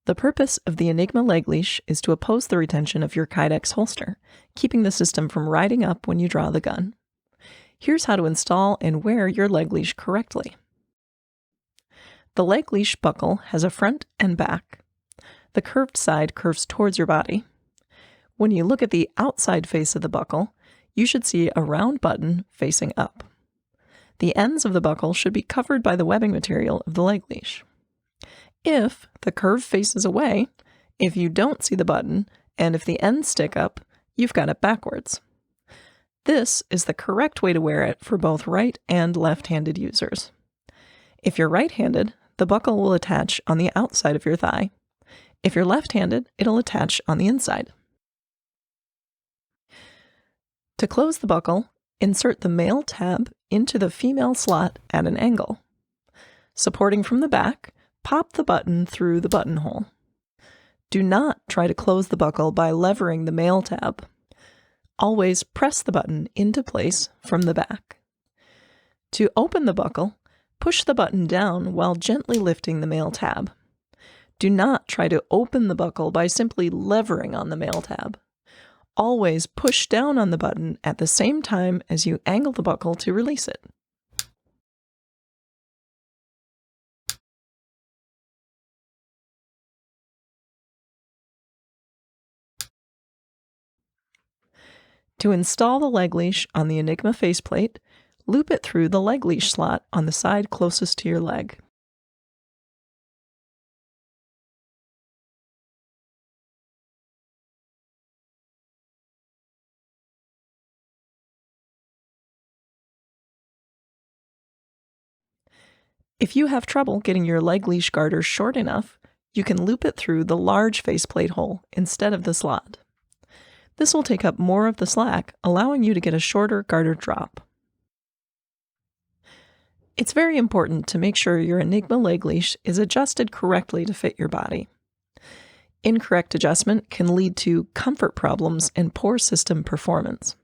The purpose of the Enigma leg leash is to oppose the retention of your Kydex holster, keeping the system from riding up when you draw the gun. Here's how to install and wear your leg leash correctly. The leg leash buckle has a front and back. The curved side curves towards your body. When you look at the outside face of the buckle, you should see a round button facing up. The ends of the buckle should be covered by the webbing material of the leg leash. If the curve faces away, if you don't see the button, and if the ends stick up, you've got it backwards. This is the correct way to wear it for both right and left-handed users. If you're right-handed, the buckle will attach on the outside of your thigh. If you're left-handed, it'll attach on the inside. To close the buckle, insert the male tab into the female slot at an angle. Supporting from the back, pop the button through the buttonhole. Do not try to close the buckle by levering the male tab. Always press the button into place from the back. To open the buckle, push the button down while gently lifting the male tab. Do not try to open the buckle by simply levering on the male tab. Always push down on the button at the same time as you angle the buckle to release it. To install the leg leash on the Enigma faceplate, loop it through the leg leash slot on the side closest to your leg. If you have trouble getting your leg leash garter short enough, you can loop it through the large faceplate hole instead of the slot. This will take up more of the slack, allowing you to get a shorter garter drop. It's very important to make sure your Enigma leg leash is adjusted correctly to fit your body. Incorrect adjustment can lead to comfort problems and poor system performance.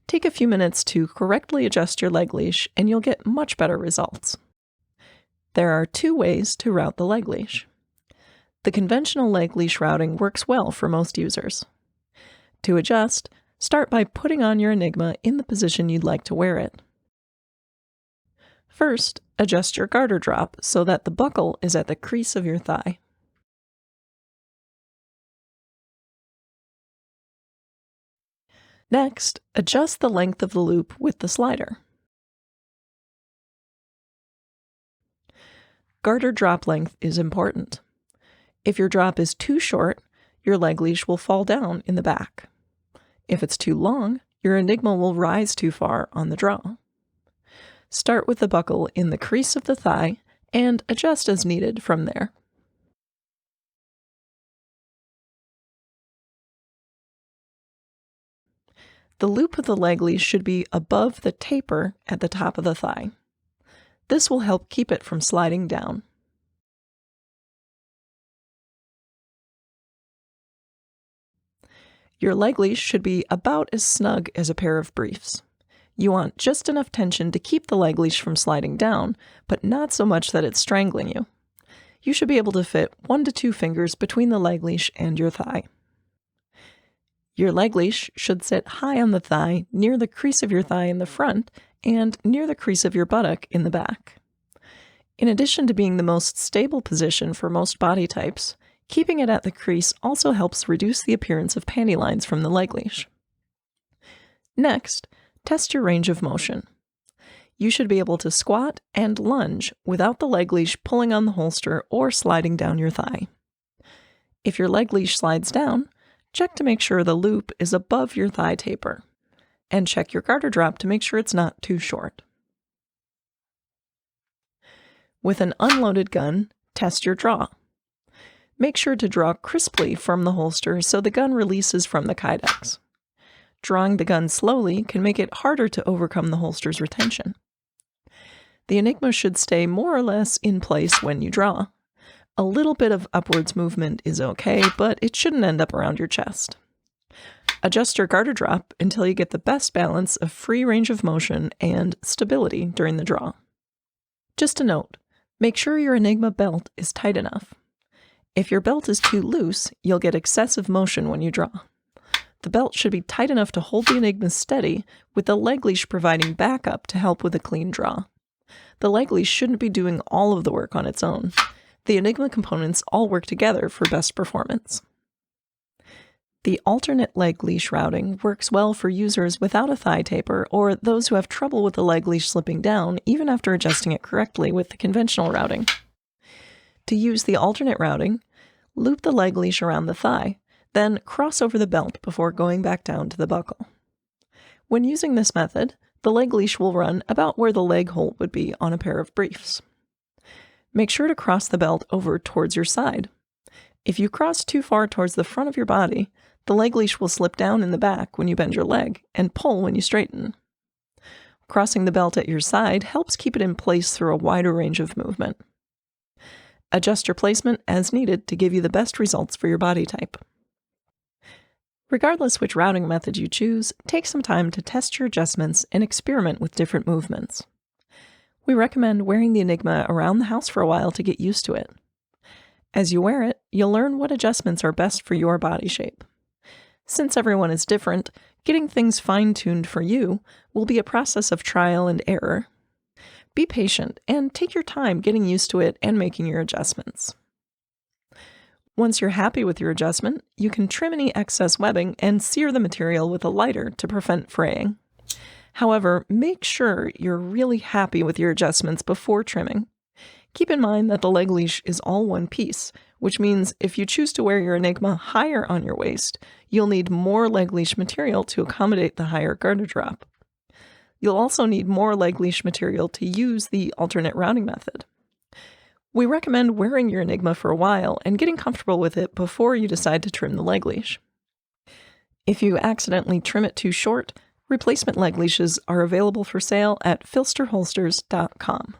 Take a few minutes to correctly adjust your leg leash and you'll get much better results. There are two ways to route the leg leash. The conventional leg leash routing works well for most users. To adjust, start by putting on your Enigma in the position you'd like to wear it. First, adjust your garter drop so that the buckle is at the crease of your thigh. Next, adjust the length of the loop with the slider. Garter drop length is important. If your drop is too short, your leg leash will fall down in the back. If it's too long, your Enigma will rise too far on the draw. Start with the buckle in the crease of the thigh and adjust as needed from there. The loop of the leg leash should be above the taper at the top of the thigh. This will help keep it from sliding down. Your leg leash should be about as snug as a pair of briefs. You want just enough tension to keep the leg leash from sliding down, but not so much that it's strangling you. You should be able to fit 1 to 2 fingers between the leg leash and your thigh. Your leg leash should sit high on the thigh, near the crease of your thigh in the front, and near the crease of your buttock in the back. In addition to being the most stable position for most body types, keeping it at the crease also helps reduce the appearance of panty lines from the leg leash. Next, test your range of motion. You should be able to squat and lunge without the leg leash pulling on the holster or sliding down your thigh. If your leg leash slides down, check to make sure the loop is above your thigh taper, and check your garter drop to make sure it's not too short. With an unloaded gun, test your draw. Make sure to draw crisply from the holster so the gun releases from the Kydex. Drawing the gun slowly can make it harder to overcome the holster's retention. The Enigma should stay more or less in place when you draw. A little bit of upwards movement is okay, but it shouldn't end up around your chest. Adjust your garter drop until you get the best balance of free range of motion and stability during the draw. Just a note, make sure your Enigma belt is tight enough. If your belt is too loose, you'll get excessive motion when you draw. The belt should be tight enough to hold the Enigma steady, with the leg leash providing backup to help with a clean draw. The leg leash shouldn't be doing all of the work on its own. The Enigma components all work together for best performance. The alternate leg leash routing works well for users without a thigh taper or those who have trouble with the leg leash slipping down even after adjusting it correctly with the conventional routing. To use the alternate routing, loop the leg leash around the thigh, then cross over the belt before going back down to the buckle. When using this method, the leg leash will run about where the leg hole would be on a pair of briefs. Make sure to cross the belt over towards your side. If you cross too far towards the front of your body, the leg leash will slip down in the back when you bend your leg and pull when you straighten. Crossing the belt at your side helps keep it in place through a wider range of movement. Adjust your placement as needed to give you the best results for your body type. Regardless which routing method you choose, take some time to test your adjustments and experiment with different movements. We recommend wearing the Enigma around the house for a while to get used to it. As you wear it, you'll learn what adjustments are best for your body shape. Since everyone is different, getting things fine-tuned for you will be a process of trial and error. Be patient and take your time getting used to it and making your adjustments. Once you're happy with your adjustment, you can trim any excess webbing and sear the material with a lighter to prevent fraying. However, make sure you're really happy with your adjustments before trimming. Keep in mind that the leg leash is all one piece, which means if you choose to wear your Enigma higher on your waist, you'll need more leg leash material to accommodate the higher garter drop. You'll also need more leg leash material to use the alternate routing method. We recommend wearing your Enigma for a while and getting comfortable with it before you decide to trim the leg leash. If you accidentally trim it too short, replacement leg leashes are available for sale at PHLsterHolsters.com.